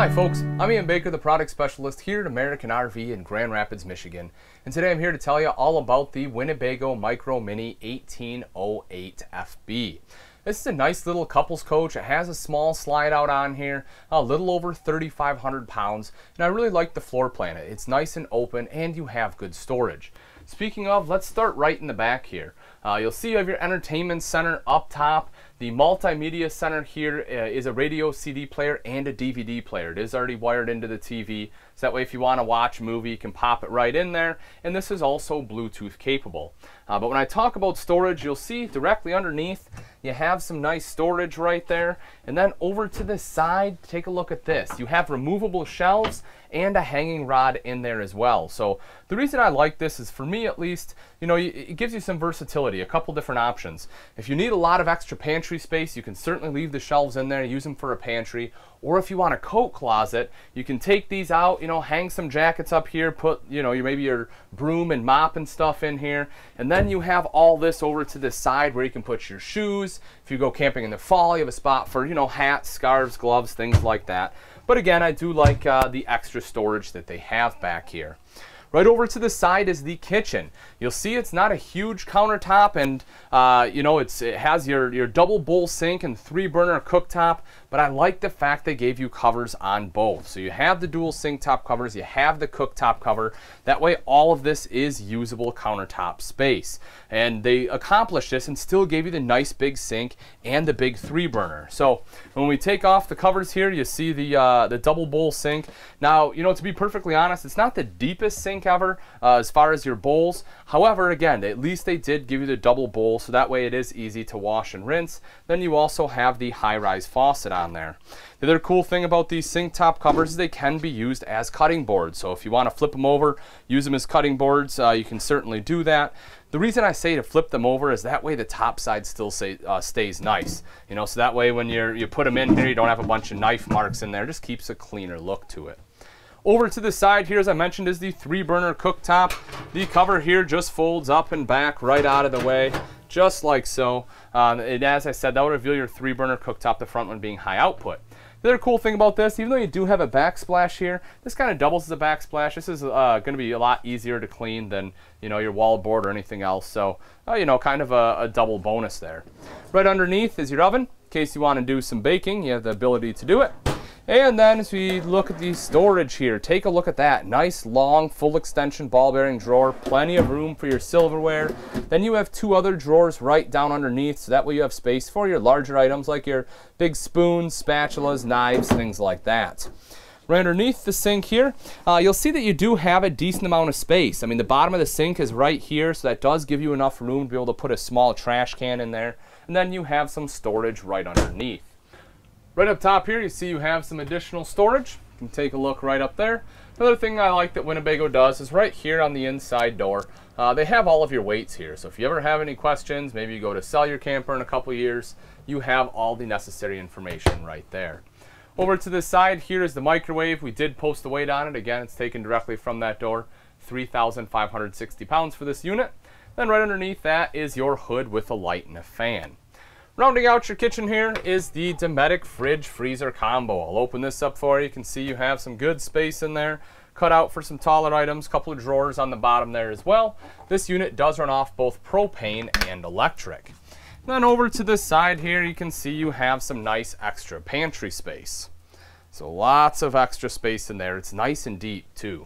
Hi folks, I'm Ian Baker, the product specialist here at American RV in Grand Rapids, Michigan. And today I'm here to tell you all about the Winnebago Micro Minnie 1808FB. This is a nice little couples coach. It has a small slide out on here, a little over 3,500 pounds. And I really like the floor plan. It's nice and open and you have good storage. Speaking of, let's start right in the back here. You'll see you have your entertainment center up top. The multimedia center here is a radio CD player and a DVD player. It is already wired into the TV, so that way if you want to watch a movie, you can pop it right in there. And this is also Bluetooth capable. But when I talk about storage, you'll see directly underneath, you have some nice storage right there. And then over to the side, take a look at this. You have removable shelves and a hanging rod in there as well. So the reason I like this is, for me at least, you know, it gives you some versatility, a couple different options. If you need a lot of extra pantry space, you can certainly leave the shelves in there, use them for a pantry. Or if you want a coat closet, you can take these out, you know, hang some jackets up here, put, you know, maybe your broom and mop and stuff in here. And then you have all this over to the side where you can put your shoes. If you go camping in the fall, you have a spot for, you know, hats, scarves, gloves, things like that. But again, I do like the extra storage that they have back here. Right over to the side is the kitchen. You'll see it's not a huge countertop, and you know, it has your double bowl sink and 3-burner cooktop, but I like the fact they gave you covers on both. So you have the dual sink top covers, you have the cooktop cover. That way all of this is usable countertop space. And they accomplished this and still gave you the nice big sink and the big 3-burner. So when we take off the covers here, you see the double bowl sink. Now, you know, to be perfectly honest, it's not the deepest sink ever as far as your bowls. However, again, at least they did give you the double bowl, so that way it is easy to wash and rinse. Then you also have the high-rise faucet on there. The other cool thing about these sink top covers is they can be used as cutting boards. So if you want to flip them over, use them as cutting boards, you can certainly do that. The reason I say to flip them over is that way the top side still stays nice. You know, so that way when you put them in here, you don't have a bunch of knife marks in there. It just keeps a cleaner look to it. Over to the side here, as I mentioned, is the 3-burner cooktop. The cover here just folds up and back right out of the way, just like so. And as I said, that will reveal your 3-burner cooktop, the front one being high output. The other cool thing about this, even though you do have a backsplash here, this kind of doubles as a backsplash. This is going to be a lot easier to clean than, you know, your wallboard or anything else. So, you know, kind of a double bonus there. Right underneath is your oven. In case you want to do some baking, you have the ability to do it. And then as we look at the storage here, take a look at that. Nice, long, full extension ball bearing drawer. Plenty of room for your silverware. Then you have 2 other drawers right down underneath, so that way you have space for your larger items like your big spoons, spatulas, knives, things like that. Right underneath the sink here, you'll see that you do have a decent amount of space. I mean, the bottom of the sink is right here, so that does give you enough room to be able to put a small trash can in there. And then you have some storage right underneath. Right up top here, you see you have some additional storage. You can take a look right up there. Another thing I like that Winnebago does is right here on the inside door, they have all of your weights here. So if you ever have any questions, maybe you go to sell your camper in a couple years, you have all the necessary information right there. Over to the side here is the microwave. We did post the weight on it. Again, it's taken directly from that door. 3,560 pounds for this unit. Then right underneath that is your hood with a light and a fan. Rounding out your kitchen here is the Dometic fridge freezer combo. I'll open this up for you. You can see you have some good space in there, cut out for some taller items, couple of drawers on the bottom there as well. This unit does run off both propane and electric. Then over to this side here, you can see you have some nice extra pantry space. So lots of extra space in there. It's nice and deep too.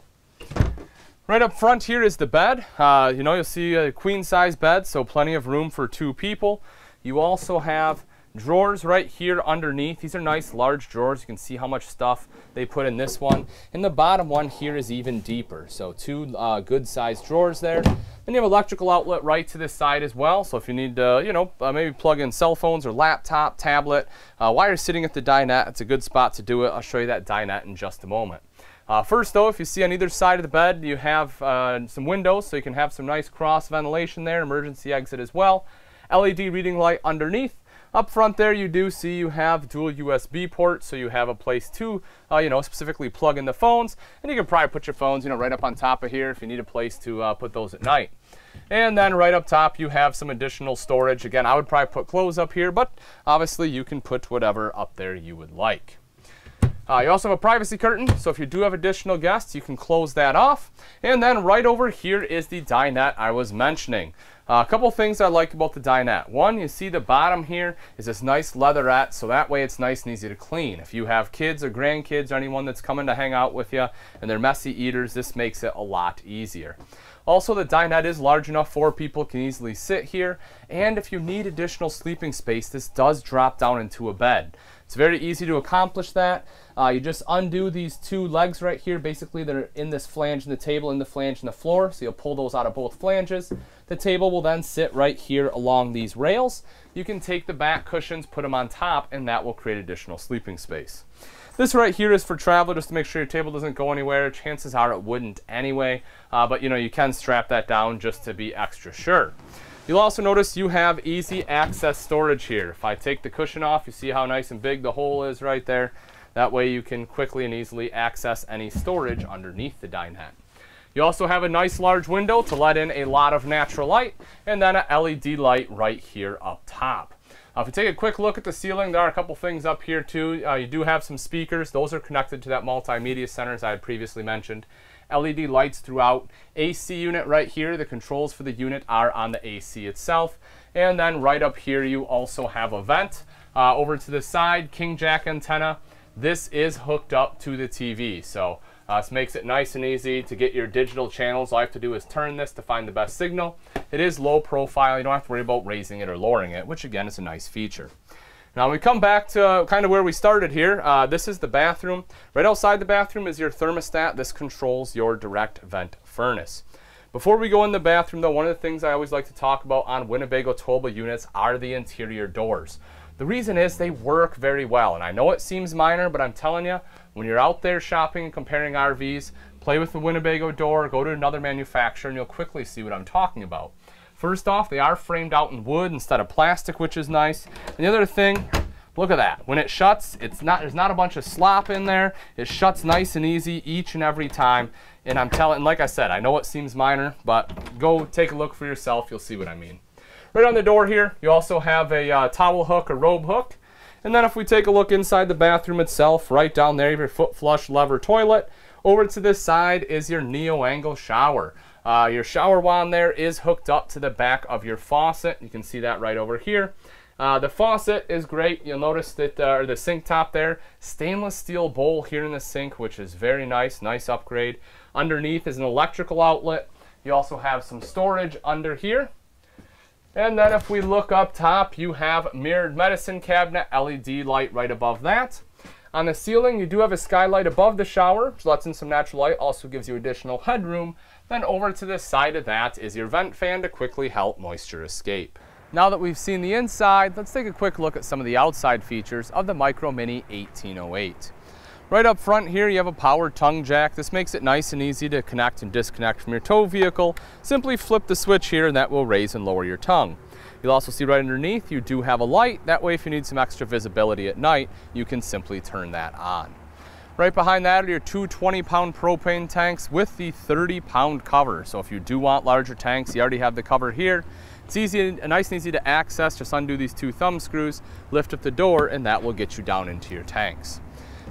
Right up front here is the bed. You know, you'll see a queen size bed, so plenty of room for 2 people. You also have drawers right here underneath. These are nice large drawers. You can see how much stuff they put in this one. And the bottom one here is even deeper. So 2 good sized drawers there. Then you have electrical outlet right to this side as well. So if you need to, you know, maybe plug in cell phones or laptop, tablet, while you're sitting at the dinette, it's a good spot to do it. I'll show you that dinette in just a moment. First though, if you see on either side of the bed, you have some windows, so you can have some nice cross ventilation there, emergency exit as well. LED reading light underneath. Up front there, you do see you have dual USB ports, so you have a place to, you know, specifically plug in the phones. And you can probably put your phones, you know, right up on top of here if you need a place to put those at night. And then right up top, you have some additional storage. Again, I would probably put clothes up here, but obviously you can put whatever up there you would like. You also have a privacy curtain, so if you do have additional guests, you can close that off. And then right over here is the dinette I was mentioning. A couple things I like about the dinette. One, you see the bottom here is this nice leatherette, so that way it's nice and easy to clean. If you have kids or grandkids or anyone that's coming to hang out with you and they're messy eaters, this makes it a lot easier. Also, the dinette is large enough 4 people can easily sit here, and if you need additional sleeping space, this does drop down into a bed. It's very easy to accomplish that. You just undo these 2 legs right here. Basically, they're in this flange in the table, in the flange in the floor, so you'll pull those out of both flanges. The table will then sit right here along these rails. You can take the back cushions, put them on top, and that will create additional sleeping space. This right here is for travel, just to make sure your table doesn't go anywhere. Chances are it wouldn't anyway, but you know, you can strap that down just to be extra sure. You'll also notice you have easy access storage here. If I take the cushion off, you see how nice and big the hole is right there. That way you can quickly and easily access any storage underneath the dinette. You also have a nice large window to let in a lot of natural light, and then an LED light right here up top. If you take a quick look at the ceiling, there are a couple things up here too. You do have some speakers. Those are connected to that multimedia center as I had previously mentioned. LED lights throughout. AC unit right here. The controls for the unit are on the AC itself. And then right up here you also have a vent. Over to the side, king jack antenna. This is hooked up to the TV. So this makes it nice and easy to get your digital channels. All I have to do is turn this to find the best signal. It is low profile. You don't have to worry about raising it or lowering it, which again is a nice feature. Now we come back to kind of where we started here. This is the bathroom. Right outside the bathroom is your thermostat. This controls your direct vent furnace. Before we go in the bathroom though, one of the things I always like to talk about on Winnebago towable units are the interior doors. The reason is they work very well, and I know it seems minor, but I'm telling you, when you're out there shopping and comparing RVs, play with the Winnebago door, go to another manufacturer, and you'll quickly see what I'm talking about. First off, they are framed out in wood instead of plastic, which is nice. And the other thing, look at that. When it shuts, there's not a bunch of slop in there. It shuts nice and easy each and every time. And like I said, I know it seems minor, but go take a look for yourself. You'll see what I mean. Right on the door here, you also have a towel hook, a robe hook. And then if we take a look inside the bathroom itself, right down there, you have your foot flush lever toilet. Over to this side is your neo-angle shower. Your shower wand there is hooked up to the back of your faucet. You can see that right over here. The faucet is great. You'll notice that the sink top there, stainless steel bowl here in the sink, which is very nice, nice upgrade. Underneath is an electrical outlet. You also have some storage under here. And then if we look up top, you have mirrored medicine cabinet, LED light right above that. On the ceiling, you do have a skylight above the shower, which lets in some natural light, also gives you additional headroom. Then over to the side of that is your vent fan to quickly help moisture escape. Now that we've seen the inside, let's take a quick look at some of the outside features of the Micro Minnie 1808. Right up front here, you have a power tongue jack. This makes it nice and easy to connect and disconnect from your tow vehicle. Simply flip the switch here and that will raise and lower your tongue. You'll also see right underneath, you do have a light. That way, if you need some extra visibility at night, you can simply turn that on. Right behind that are your 2 20-pound propane tanks with the 30-pound cover. So if you do want larger tanks, you already have the cover here. It's easy, nice and easy to access. Just undo these 2 thumb screws, lift up the door, and that will get you down into your tanks.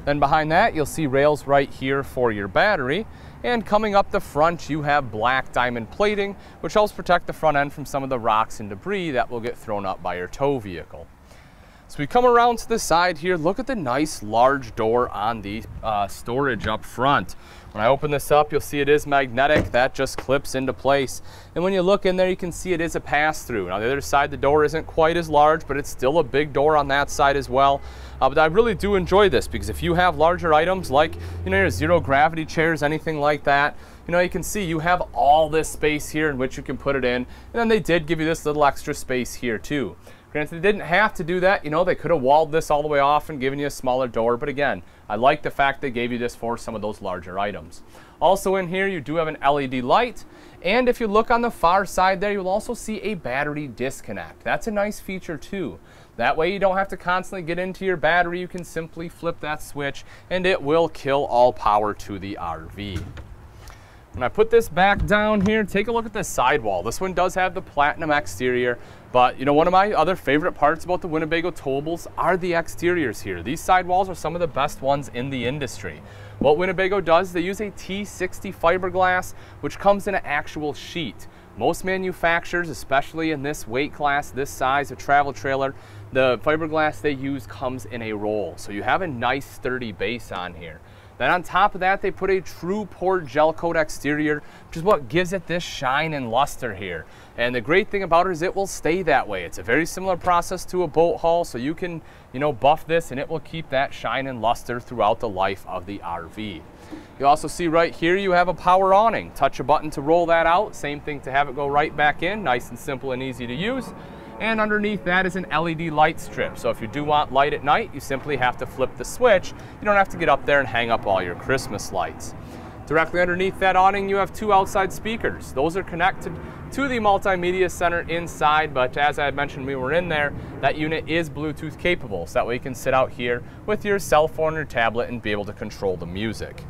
Then behind that, you'll see rails right here for your battery. And coming up the front, you have black diamond plating, which helps protect the front end from some of the rocks and debris that will get thrown up by your tow vehicle. So we come around to the side here, look at the nice large door on the storage up front. When I open this up, you'll see it is magnetic. That just clips into place. And when you look in there, you can see it is a pass-through. Now the other side, the door isn't quite as large, but it's still a big door on that side as well. But I really do enjoy this because if you have larger items like, your zero gravity chairs, anything like that, you can see you have all this space here in which you can put it in. And then they did give you this little extra space here too. Granted, they didn't have to do that. They could have walled this all the way off and given you a smaller door. But again, I like the fact they gave you this for some of those larger items. Also in here, you do have an LED light. And if you look on the far side there, you'll also see a battery disconnect. That's a nice feature too. That way you don't have to constantly get into your battery. You can simply flip that switch and it will kill all power to the RV. When I put this back down here, take a look at this sidewall. This one does have the platinum exterior, but you know, one of my other favorite parts about the Winnebago towables are the exteriors here. These sidewalls are some of the best ones in the industry. What Winnebago does, they use a T60 fiberglass, which comes in an actual sheet. Most manufacturers, especially in this weight class, this size of travel trailer, the fiberglass they use comes in a roll. So you have a nice sturdy base on here. Then on top of that, they put a true poured gel coat exterior, which is what gives it this shine and luster here. And the great thing about it is it will stay that way. It's a very similar process to a boat hull, so you can, you know, buff this and it will keep that shine and luster throughout the life of the RV. You also see right here you have a power awning. Touch a button to roll that out. Same thing to have it go right back in. Nice and simple and easy to use. And underneath that is an LED light strip. So if you do want light at night, you simply have to flip the switch. You don't have to get up there and hang up all your Christmas lights. Directly underneath that awning, you have two outside speakers. Those are connected to the multimedia center inside, but as I had mentioned when we were in there, that unit is Bluetooth capable. So that way you can sit out here with your cell phone or tablet and be able to control the music.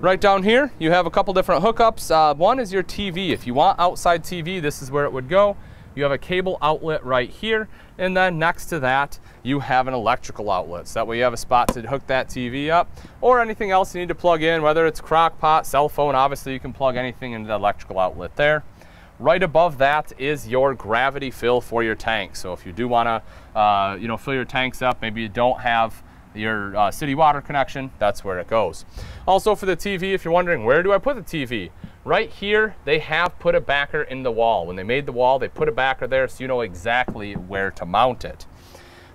Right down here, you have a couple different hookups. One is your TV. If you want outside TV, this is where it would go. You have a cable outlet right here, and then next to that, you have an electrical outlet. So that way you have a spot to hook that TV up, or anything else you need to plug in, whether it's crock pot, cell phone, obviously you can plug anything into the electrical outlet there. Right above that is your gravity fill for your tank. So if you do want to, you know, fill your tanks up, maybe you don't have your city water connection, that's where it goes. Also for the TV, if you're wondering, where do I put the TV? Right here, they have put a backer in the wall. When they made the wall, they put a backer there so you know exactly where to mount it.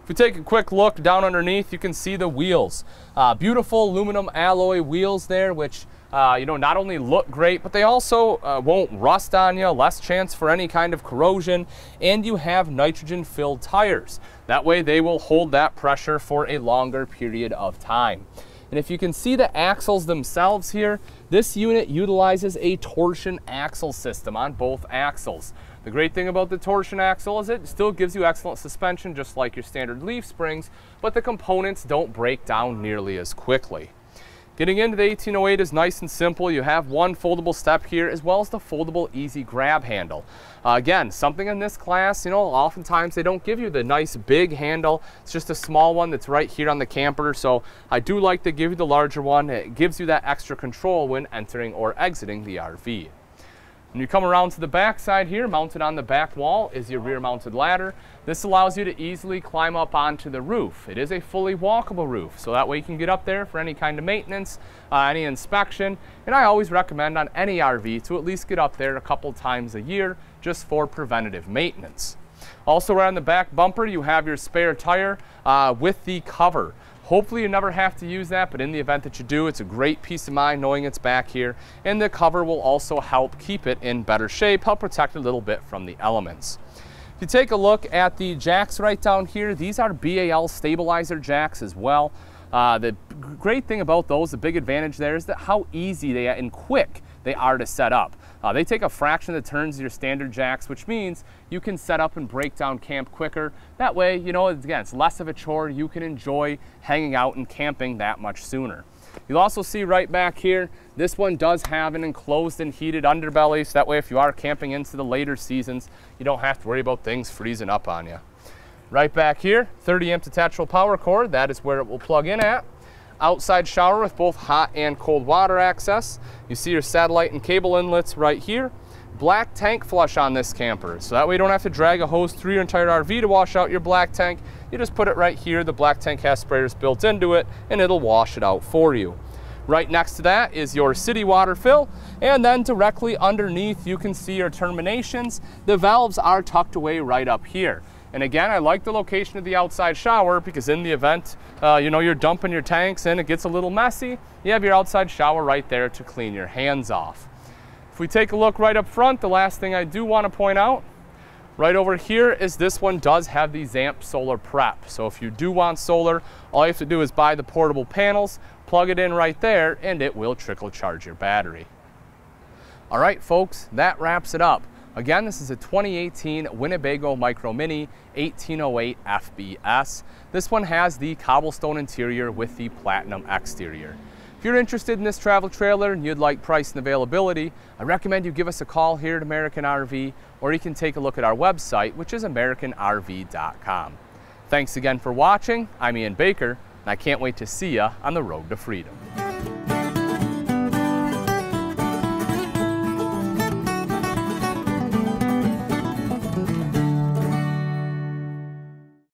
If we take a quick look down underneath, you can see the wheels. Beautiful aluminum alloy wheels there, which you know, not only look great, but they also won't rust on you, less chance for any kind of corrosion, and you have nitrogen-filled tires. That way they will hold that pressure for a longer period of time. And if you can see the axles themselves here, this unit utilizes a torsion axle system on both axles. The great thing about the torsion axle is it still gives you excellent suspension, just like your standard leaf springs, but the components don't break down nearly as quickly. Getting into the 1808 is nice and simple. You have one foldable step here, as well as the foldable easy grab handle. Again, something in this class, you know, oftentimes they don't give you the nice big handle. It's just a small one that's right here on the camper. So I do like to give you the larger one. It gives you that extra control when entering or exiting the RV. When you come around to the back side here, mounted on the back wall is your rear mounted ladder. This allows you to easily climb up onto the roof. It is a fully walkable roof, so that way you can get up there for any kind of maintenance, any inspection. And I always recommend on any RV to at least get up there a couple times a year just for preventative maintenance. Also right on the back bumper, you have your spare tire with the cover. Hopefully you never have to use that, but in the event that you do, it's a great peace of mind knowing it's back here. And the cover will also help keep it in better shape, help protect it a little bit from the elements. If you take a look at the jacks right down here, these are BAL stabilizer jacks as well. The great thing about those, the big advantage there is that how easy they are and quick they are to set up. They take a fraction of the turns of your standard jacks, which means you can set up and break down camp quicker. That way, you know, again, it's less of a chore. You can enjoy hanging out and camping that much sooner. You'll also see right back here, this one does have an enclosed and heated underbelly, so that way if you are camping into the later seasons, you don't have to worry about things freezing up on you. Right back here, 30 amp detachable power cord, that is where it will plug in at. Outside shower with both hot and cold water access. You see your satellite and cable inlets right here. Black tank flush on this camper, so that way you don't have to drag a hose through your entire RV to wash out your black tank. You just put it right here. The black tank has sprayers built into it, and it'll wash it out for you. Right next to that is your city water fill, and then directly underneath you can see your terminations. The valves are tucked away right up here. And again, I like the location of the outside shower because in the event, you know, you're dumping your tanks and it gets a little messy, you have your outside shower right there to clean your hands off. If we take a look right up front, the last thing I do want to point out, right over here is this one does have the ZAMP solar prep. So if you do want solar, all you have to do is buy the portable panels, plug it in right there, and it will trickle charge your battery. All right, folks, that wraps it up. Again, this is a 2018 Winnebago Micro Minnie 1808FBS. This one has the cobblestone interior with the platinum exterior. If you're interested in this travel trailer and you'd like price and availability, I recommend you give us a call here at American RV, or you can take a look at our website, which is AmericanRV.com. Thanks again for watching. I'm Ian Baker, and I can't wait to see you on the road to freedom.